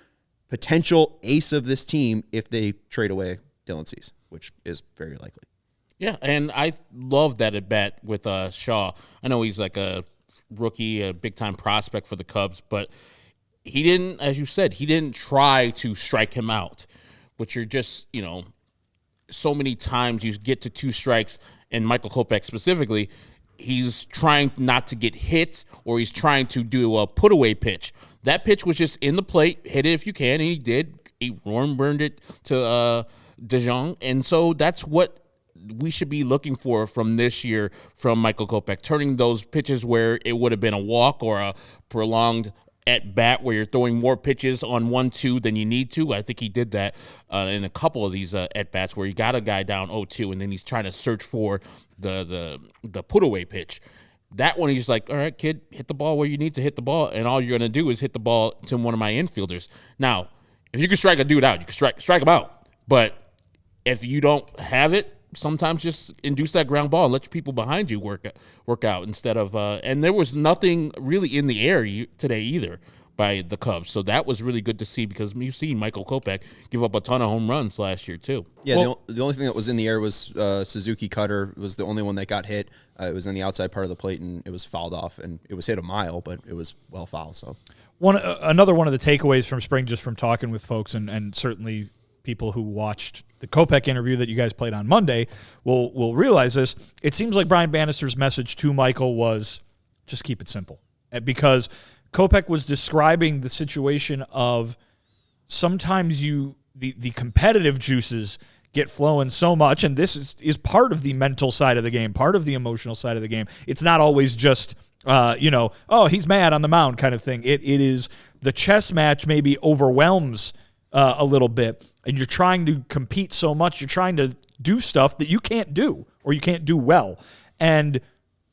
potential ace of this team if they trade away Dylan Cease, which is very likely. Yeah, and I love that at bat with Shaw. I know he's like a rookie, a big-time prospect for the Cubs, but he didn't, as you said, he didn't try to strike him out, which are just, so many times you get to 2 strikes, and Michael Kopech specifically, he's trying not to get hit, or he's trying to do a put-away pitch. That pitch was just in the plate, hit it if you can, and he did. He burned it to DeJong, and so that's what we should be looking for from this year from Michael Kopech, turning those pitches where it would have been a walk or a prolonged at bat where you're throwing more pitches on 1-2 than you need to. I think he did that in a couple of these at bats where he got a guy down 0-2 and then he's trying to search for the put away pitch. That one, he's like, all right, kid, hit the ball where you need to hit the ball, and all you're going to do is hit the ball to one of my infielders. Now, if you can strike a dude out, you can strike him out. But if you don't have it, sometimes just induce that ground ball and let your people behind you work out instead of and there was nothing really in the air today either by the Cubs. So that was really good to see because you've seen Michael Kopech give up a ton of home runs last year too. Yeah, the only thing that was in the air was Suzuki Cutter was the only one that got hit. It was on the outside part of the plate, and it was fouled off, and it was hit a mile, but it was well fouled. So another one of the takeaways from spring, just from talking with folks and certainly people who watched the Kopech interview that you guys played on Monday will realize this. It seems like Brian Bannister's message to Michael was just keep it simple. Because Kopech was describing the situation of sometimes the competitive juices get flowing so much, and this is part of the mental side of the game, part of the emotional side of the game. It's not always just, oh, he's mad on the mound kind of thing. It is the chess match maybe overwhelms a little bit, and you're trying to compete so much, you're trying to do stuff that you can't do or you can't do well. And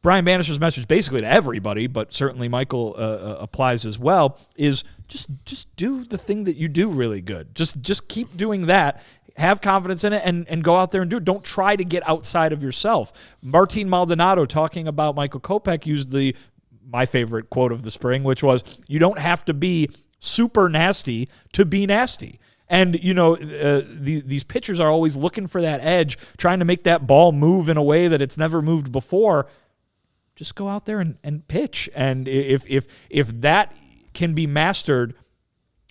Brian Bannister's message basically to everybody, but certainly Michael applies as well, is just do the thing that you do really good. Just keep doing that. Have confidence in it and go out there and do it. Don't try to get outside of yourself. Martín Maldonado, talking about Michael Kopech, used my favorite quote of the spring, which was, you don't have to be super nasty to be nasty. And, these pitchers are always looking for that edge, trying to make that ball move in a way that it's never moved before. Just go out there and pitch. And if that can be mastered,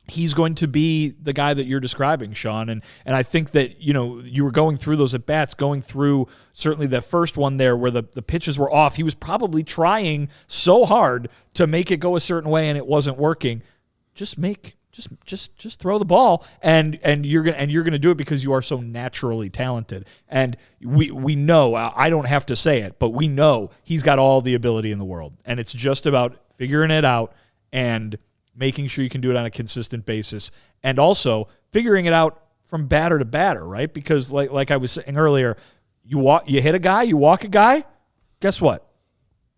he's going to be the guy that you're describing, Sean. And I think that, you were going through those at-bats, going through certainly that first one there where the pitches were off. He was probably trying so hard to make it go a certain way, and it wasn't working. Just throw the ball, and you're gonna do it because you are so naturally talented. And we know, I don't have to say it, but we know he's got all the ability in the world, and it's just about figuring it out and making sure you can do it on a consistent basis, and also figuring it out from batter to batter, right? Because like I was saying earlier, you hit a guy, you walk a guy, guess what?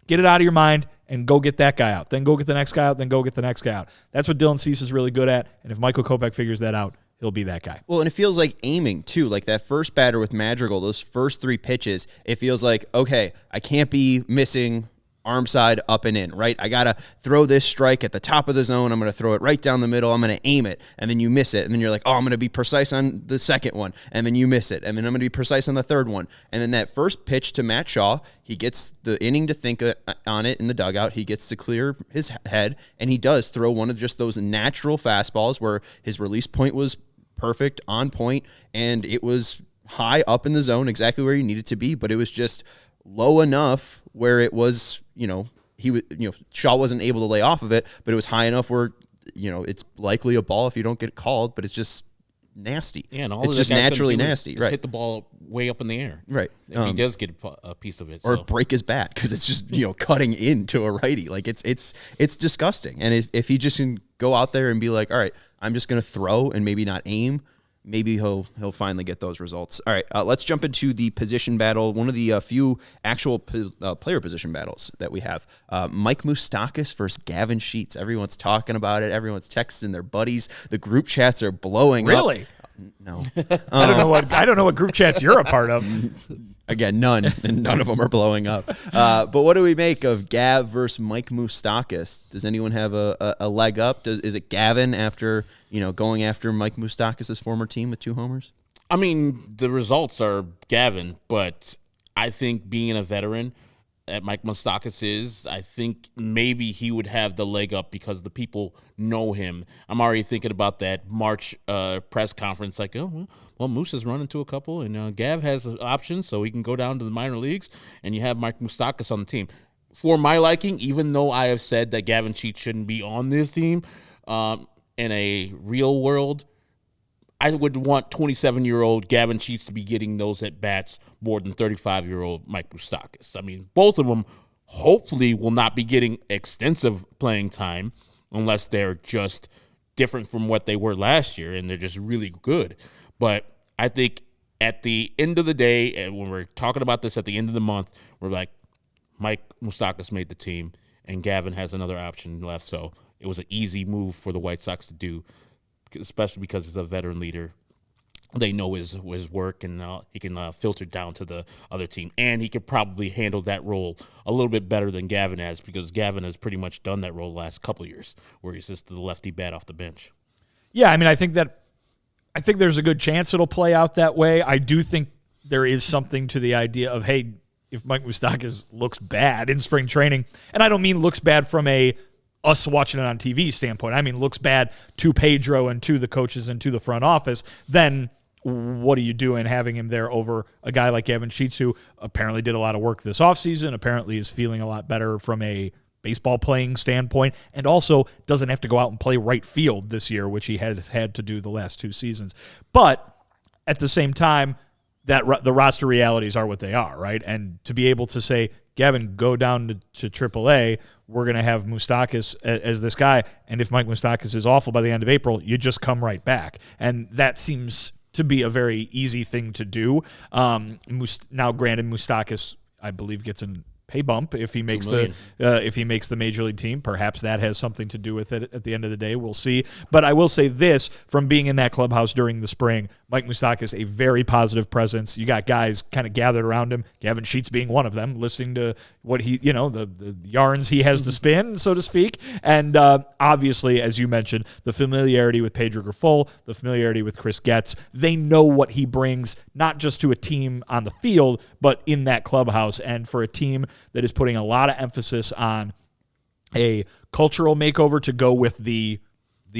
Get it out of your mind and go get that guy out. Then go get the next guy out. Then go get the next guy out. That's what Dylan Cease is really good at. And if Michael Kopech figures that out, he'll be that guy. Well, and it feels like aiming, too. Like that first batter with Madrigal, those first 3 pitches, it feels like, okay, I can't be missing arm side up and in, right? I got to throw this strike at the top of the zone. I'm going to throw it right down the middle. I'm going to aim it, and then you miss it. And then you're like, oh, I'm going to be precise on the second one, and then you miss it. And then I'm going to be precise on the third one. And then that first pitch to Matt Shaw, he gets the inning to think on it in the dugout. He gets to clear his head, and he does throw one of just those natural fastballs where his release point was perfect, on point, and it was high up in the zone, exactly where you needed to be, but it was just low enough where it was, Shaw wasn't able to lay off of it, but it was high enough where, it's likely a ball if you don't get called, but it's just nasty. Yeah, and it's just naturally nasty, right? Hit the ball way up in the air, right? If he does get a piece of it, or break his bat because it's just cutting into a righty, like it's disgusting. And if he just can go out there and be like, all right, I'm just gonna throw and maybe not aim, maybe he'll finally get those results. All right, let's jump into the position battle. One of the few actual player position battles that we have. Mike Moustakas versus Gavin Sheets. Everyone's talking about it. Everyone's texting their buddies. The group chats are blowing up. Really? No. I don't know what group chats you're a part of. Again, none of them are blowing up. But what do we make of Gav versus Mike Moustakas? Does anyone have a leg up? Is it Gavin after going after Mike Moustakas' former team with 2 homers? I mean, the results are Gavin, but I think being a veteran that Mike Moustakas is, I think maybe he would have the leg up because the people know him. I'm already thinking about that March press conference, like, oh, well, Moose is running to a couple, and Gav has options, so he can go down to the minor leagues, and you have Mike Moustakas on the team. For my liking, even though I have said that Gavin Sheets shouldn't be on this team, in a real world, I would want 27-year-old Gavin Sheets to be getting those at-bats more than 35-year-old Mike Moustakas. I mean, both of them hopefully will not be getting extensive playing time unless they're just different from what they were last year and they're just really good. But I think at the end of the day, and when we're talking about this at the end of the month, we're like, Mike Moustakas made the team and Gavin has another option left. So it was an easy move for the White Sox to do, especially because he's a veteran leader. they know his work, and he can filter down to the other team. And he could probably handle that role a little bit better than Gavin has, because Gavin has pretty much done that role the last couple of years, where he's just the lefty bat off the bench. Yeah, I mean, I think there's a good chance it'll play out that way. I do think there is something to the idea of, hey, if Mike Moustakas looks bad in spring training, and I don't mean looks bad from us watching it on TV standpoint, I mean looks bad to Pedro and to the coaches and to the front office, then what are you doing having him there over a guy like Gavin Sheets, who apparently did a lot of work this offseason, apparently is feeling a lot better from a baseball playing standpoint, and also doesn't have to go out and play right field this year, which he has had to do the last 2 seasons. But at the same time, that the roster realities are what they are, right? And to be able to say, Gavin, go down to AAA, we're going to have Moustakas as this guy, and if Mike Moustakas is awful by the end of April, you just come right back. And that seems to be a very easy thing to do. Now, granted, Moustakas, I believe, gets an pay bump if he makes the major league team. Perhaps that has something to do with it at the end of the day. We'll see. But I will say this, from being in that clubhouse during the spring, Mike Moustakas, a very positive presence. You got guys kind of gathered around him, Gavin Sheets being one of them, listening to what he, the yarns he has to spin, so to speak. And obviously, as you mentioned, the familiarity with Pedro Grifol, the familiarity with Chris Getz, they know what he brings, not just to a team on the field, but in that clubhouse. And for a team that is putting a lot of emphasis on a cultural makeover to go with the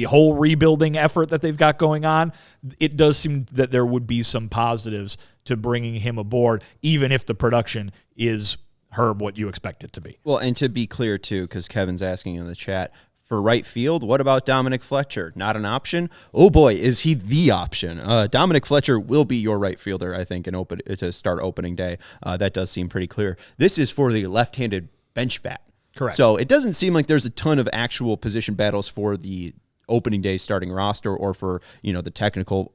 whole rebuilding effort that they've got going on, it does seem that there would be some positives to bringing him aboard, even if the production is, Herb, what you expect it to be. Well, and to be clear, too, because Kevin's asking in the chat, for right field, what about Dominic Fletcher? Not an option? Oh, boy, is he the option. Dominic Fletcher will be your right fielder, I think, to start opening day. That does seem pretty clear. This is for the left-handed bench bat. Correct. So it doesn't seem like there's a ton of actual position battles for the opening day starting roster or for, the technical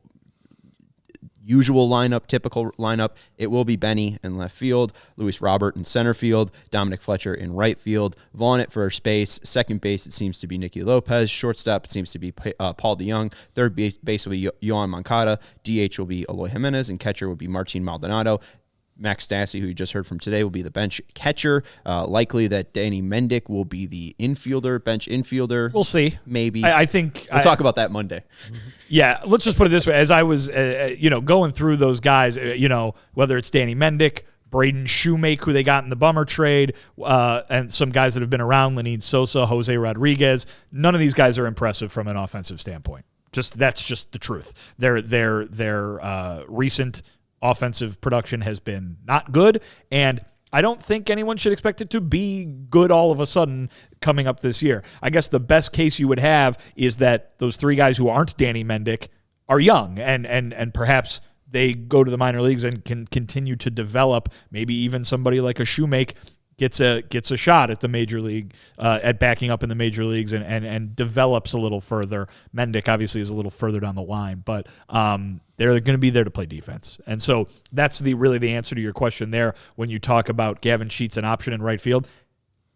usual lineup, typical lineup. It will be Benny in left field, Luis Robert in center field, Dominic Fletcher in right field, Vaughn at first base, second base it seems to be Nicky Lopez, shortstop it seems to be Paul DeYoung, third base will be Yohan Moncada, DH will be Eloy Jimenez, and catcher will be Martín Maldonado. Max Stassi, who you just heard from today, will be the bench catcher. Likely that Danny Mendick will be the bench infielder. We'll see. Maybe. I think we'll talk about that Monday. Yeah, let's just put it this way. As I was, going through those guys, whether it's Danny Mendick, Braden Shoemake, who they got in the bummer trade, and some guys that have been around, Lenin Sosa, Jose Rodriguez, none of these guys are impressive from an offensive standpoint. That's just the truth. Their recent offensive production has been not good, and I don't think anyone should expect it to be good all of a sudden coming up this year. I guess the best case you would have is that those 3 guys who aren't Danny Mendick are young, and perhaps they go to the minor leagues and can continue to develop. Maybe even somebody like a Shoemake gets a shot at the major league, at backing up in the major leagues and develops a little further. Mendick obviously is a little further down the line, but they're going to be there to play defense. And so that's really the answer to your question there when you talk about Gavin Sheets an option in right field.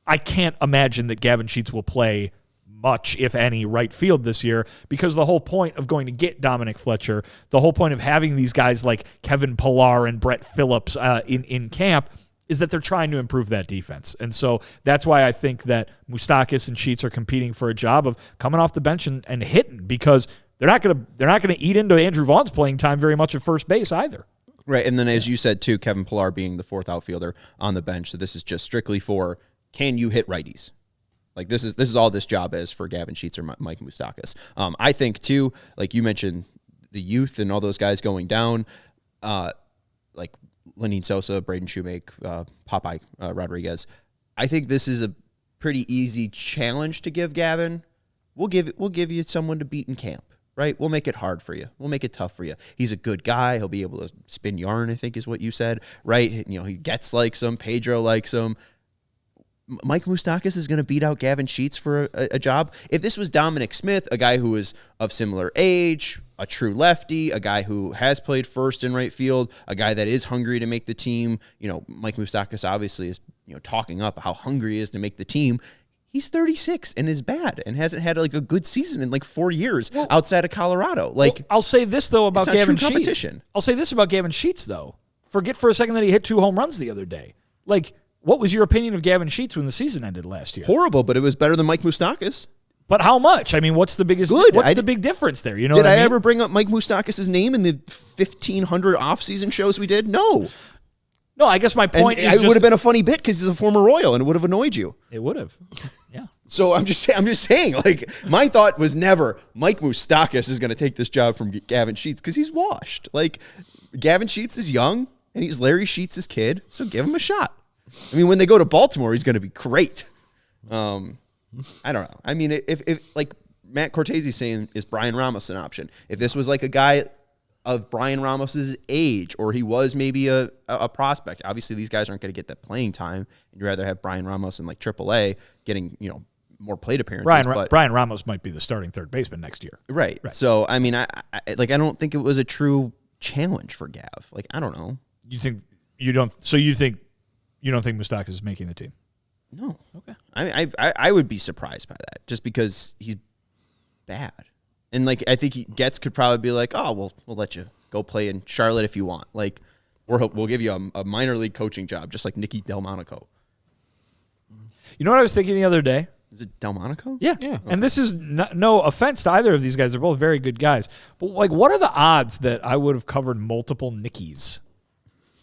I can't imagine that Gavin Sheets will play much, if any, right field this year, because the whole point of going to get Dominic Fletcher, the whole point of having these guys like Kevin Pillar and Brett Phillips in camp is that they're trying to improve that defense. And so that's why I think that Moustakas and Sheets are competing for a job of coming off the bench and hitting, because they're not going to eat into Andrew Vaughn's playing time very much at first base either. Right, and then as you said too, Kevin Pillar being the 4th outfielder on the bench. So this is just strictly for, can you hit righties? Like this is all this job is for Gavin Sheets or Mike Moustakas. I think too, like you mentioned, the youth and all those guys going down, like Lenin Sosa, Braden Shoemake, Popeye Rodriguez. I think this is a pretty easy challenge to give Gavin. We'll give you someone to beat in camp, right? We'll make it hard for you. We'll make it tough for you. He's a good guy. He'll be able to spin yarn, I think is what you said, right? He gets likes him. Pedro likes him. Mike Moustakas is going to beat out Gavin Sheets for a job. If this was Dominic Smith, a guy who is of similar age, a true lefty, a guy who has played first in right field, a guy that is hungry to make the team, Mike Moustakas obviously is talking up how hungry he is to make the team. He's 36 and is bad and hasn't had like a good season in like 4 years outside of Colorado. Like, I'll say this though about it's not Gavin true Sheets. competition. I'll say this about Gavin Sheets though. Forget for a second that he hit 2 home runs the other day. Like, what was your opinion of Gavin Sheets when the season ended last year? Horrible, but it was better than Mike Moustakas. But how much? I mean, what's the biggest? Good. What's the big difference there? You know, Did what I mean? ever bring up Mike Moustakas' name in the 1,500 off-season shows we did? No. No, I guess my point is it would have been a funny bit because he's a former Royal and it would have annoyed you. It would have. Yeah. So I'm just saying, like, my thought was never Mike Moustakas is going to take this job from Gavin Sheets because he's washed. Like, Gavin Sheets is young and he's Larry Sheets' kid, so give him a shot. I mean, when they go to Baltimore, he's going to be great. I don't know. I mean, if like Matt Cortese saying, is Brian Ramos an option? If this was like a guy of Brian Ramos's age, or he was maybe a prospect. Obviously, these guys aren't going to get that playing time. You'd rather have Brian Ramos in like AAA getting, more plate appearances. Brian Ramos might be the starting third baseman next year. Right. So I mean, I don't think it was a true challenge for Gav. Like, I don't know. You don't think Moustakas is making the team? No. Okay. I would be surprised by that just because he's bad. And, like, I think Getz could probably be like, oh, we'll let you go play in Charlotte if you want. Like, we'll give you a minor league coaching job, just like Nicky Delmonico. You know what I was thinking the other day? Is it Delmonico? Yeah. And this is no offense to either of these guys. They're both very good guys. But, like, what are the odds that I would have covered multiple Nickies?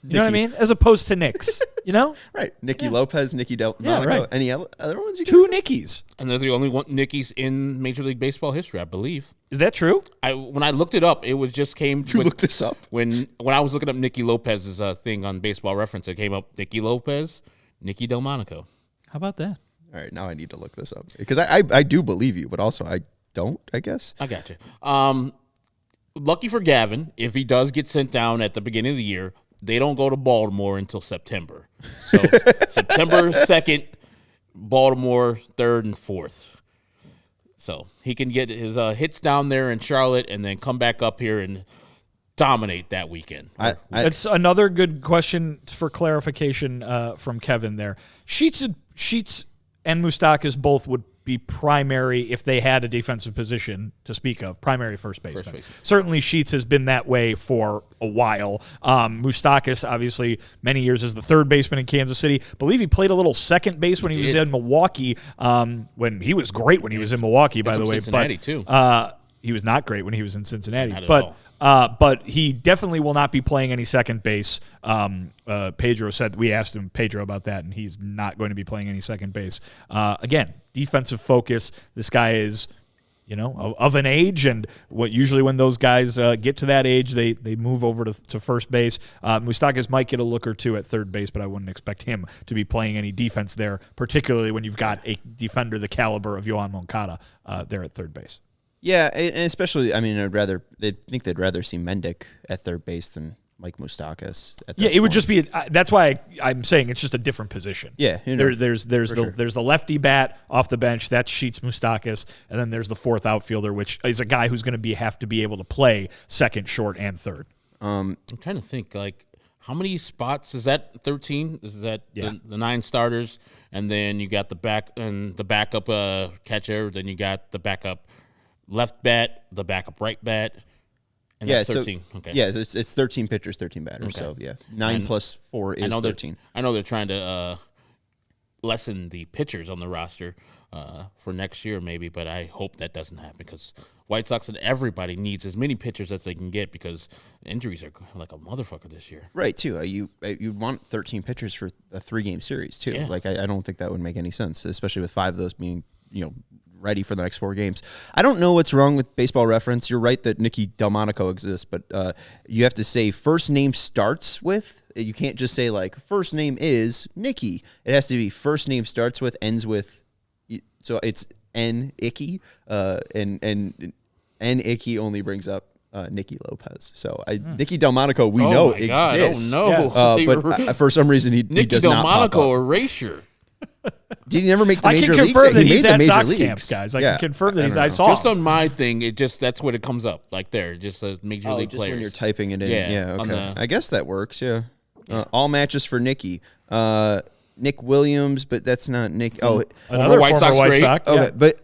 You know what I mean? As opposed to Nicks, Right. Nicky Lopez, Nicky Delmonico. Yeah, right. Any other ones you can 2 Nickies. And they're the only Nickies in Major League Baseball history, I believe. Is that true? When I looked it up, it was just came. You looked this up? When I was looking up Nicky Lopez's thing on Baseball Reference, it came up Nicky Lopez, Nicky Delmonico. How about that? All right, now I need to look this up because I do believe you, but also I don't, I guess. I got you. Lucky for Gavin, if he does get sent down at the beginning of the year, they don't go to Baltimore until September. So September 2nd, Baltimore 3rd and 4th. So he can get his hits down there in Charlotte and then come back up here and dominate that weekend. That's another good question for clarification from Kevin there. Sheets and Moustakas both would be primary if they had a defensive position to speak of, primary first baseman. Certainly Sheets has been that way for a while. Moustakas, obviously, many years as the third baseman in Kansas City. I believe he played a little second base when he was in Milwaukee, when he was great when he was in Milwaukee, by the way. Cincinnati, too. He was not great when he was in Cincinnati. Not at all. But he definitely will not be playing any second base. Pedro said, we asked him, Pedro, about that, and he's not going to be playing any second base. Again, defensive focus. This guy is, of an age, and usually when those guys get to that age, they move over to first base. Moustakas might get a look or two at third base, but I wouldn't expect him to be playing any defense there, particularly when you've got a defender the caliber of Yoan Moncada there at third base. Yeah, and especially, I mean, they'd rather see Mendick at third base than Mike Moustakas at this it would point. just be. That's why I'm saying it's just a different position. Yeah, there's the lefty bat off the bench. That's Sheets Moustakas, and then there's the fourth outfielder, which is a guy who's going to have to be able to play second, short, and third. I'm trying to think, like, how many spots is that? 13? Is that the 9 starters, and then you got the backup catcher, then you got the backup left bat, the backup right bat, and that's 13. Okay. Yeah, it's 13 pitchers, 13 batters. Okay. So, yeah, 9 plus 4 is 13. I know they're trying to lessen the pitchers on the roster for next year maybe, but I hope that doesn't happen because White Sox and everybody needs as many pitchers as they can get because injuries are like a motherfucker this year. Right, too. You want 13 pitchers for a 3-game series, too. Yeah. Like, I don't think that would make any sense, especially with 5 of those being, ready for the next 4 games. I don't know what's wrong with Baseball Reference. You're right that Nicky Delmonico exists, but you have to say first name starts with. You can't just say, like, first name is Nicky. It has to be first name starts with, ends with. So it's N. Icky, and N. Icky only brings up Nicky Lopez. So Nicky Delmonico, we know exists. Oh, no. But for some reason, he does not pop up. Nicky Delmonico erasure. Did he never make the major leagues? I can confirm that he's at Sox camps, guys. I can confirm that I saw just him. on my thing, that's what it comes up, like there, just major league just players. when you're typing it in. Yeah, Yeah, okay. I guess that works, yeah. All matches for Nicky. Nick Williams, but that's not Nick. Oh, Former White Sox great. okay, Yeah. but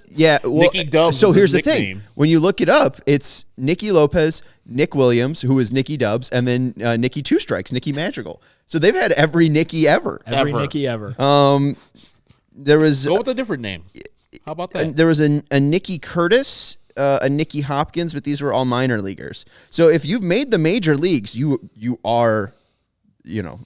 yeah. Well, Nicky Dubs So is here's the his thing: nickname. when you look it up, it's Nicky Lopez, Nick Williams, who is Nicky Dubs, and then Nicky Two Strikes, Nicky Madrigal. So they've had every Nicky ever. Every Ever. Nicky ever. There was Go with a different name. How about that? there was a Nicky Curtis, a Nicky Hopkins, but these were all minor leaguers. So if you've made the major leagues, you are,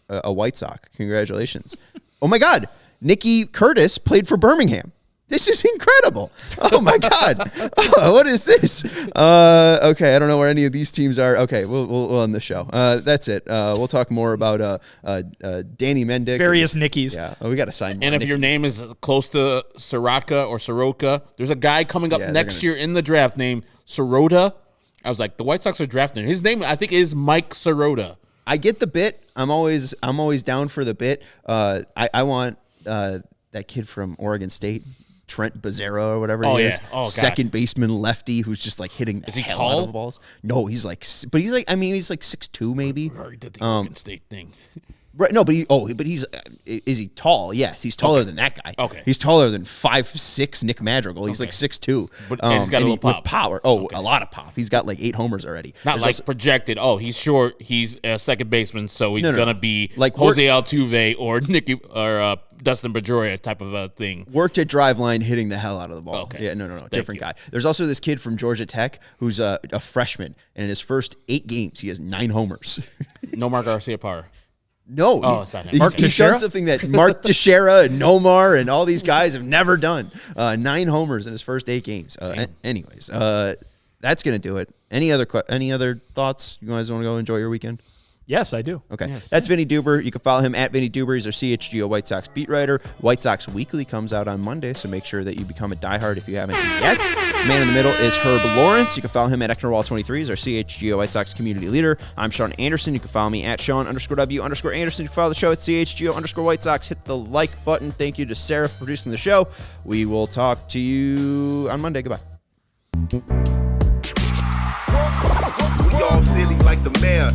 a White Sox. Congratulations. Oh my God, Nicky Curtis played for Birmingham. This is incredible. Oh my God. Oh, what is this? Okay, I don't know where any of these teams are. Okay, we'll end the show. That's it. We'll talk more about Danny Mendick. Various Nickies. Yeah. Oh, we got to sign more And if your Nickies. name is close to Soroka or Soroka, there's a guy coming up Yeah, they're next year in the draft named Sirota. I was like, the White Sox are drafting him. His name, I think, is Mike Sirota. I get the bit. I'm always down for the bit. I want that kid from Oregon State, Trent Bazero or whatever he is. Oh, God. Second baseman lefty who's just like hitting the Is he hell tall? out of the balls. No, he's like 6'2" maybe. Or he did the Oregon State thing. Right, no, but he's is he tall? Yes, he's taller than that guy. Okay. He's taller than 5'6" Nick Madrigal. He's like 6'2". But- and he's got a little with pop. power. Oh, a lot of pop. He's got like 8 homers already. Not There's like also- projected. Oh, he's short. He's a second baseman, so he's No. gonna be Like, Jose Altuve or Nicky or Dustin Pedroia type of a thing. worked at Driveline hitting the hell out of the ball. Okay. Yeah, no. Thank Different you. guy. There's also this kid from Georgia Tech who's a freshman, and in his first 8 games, he has 9 homers. Nomar Garcia Parra. No. Oh, it's not him. He's Mark done Teixeira? something that Mark Teixeira and Nomar and all these guys have never done. 9 homers in his first 8 games. Anyways, that's going to do it. Any other thoughts? You guys want to go enjoy your weekend? Yes, I do. Okay. That's Vinnie Duber. You can follow him at Vinnie Duber. He's our CHGO White Sox beat writer. White Sox Weekly comes out on Monday, so make sure that you become a diehard if you haven't yet. Man in the middle is Herb Lawrence. You can follow him at Ecknerwall23. He's our CHGO White Sox community leader. I'm Sean Anderson. You can follow me at Sean_W_Anderson. You can follow the show at CHGO_White Sox. Hit the like button. Thank you to Sarah for producing the show. We will talk to you on Monday. Goodbye. We all silly like the mayor.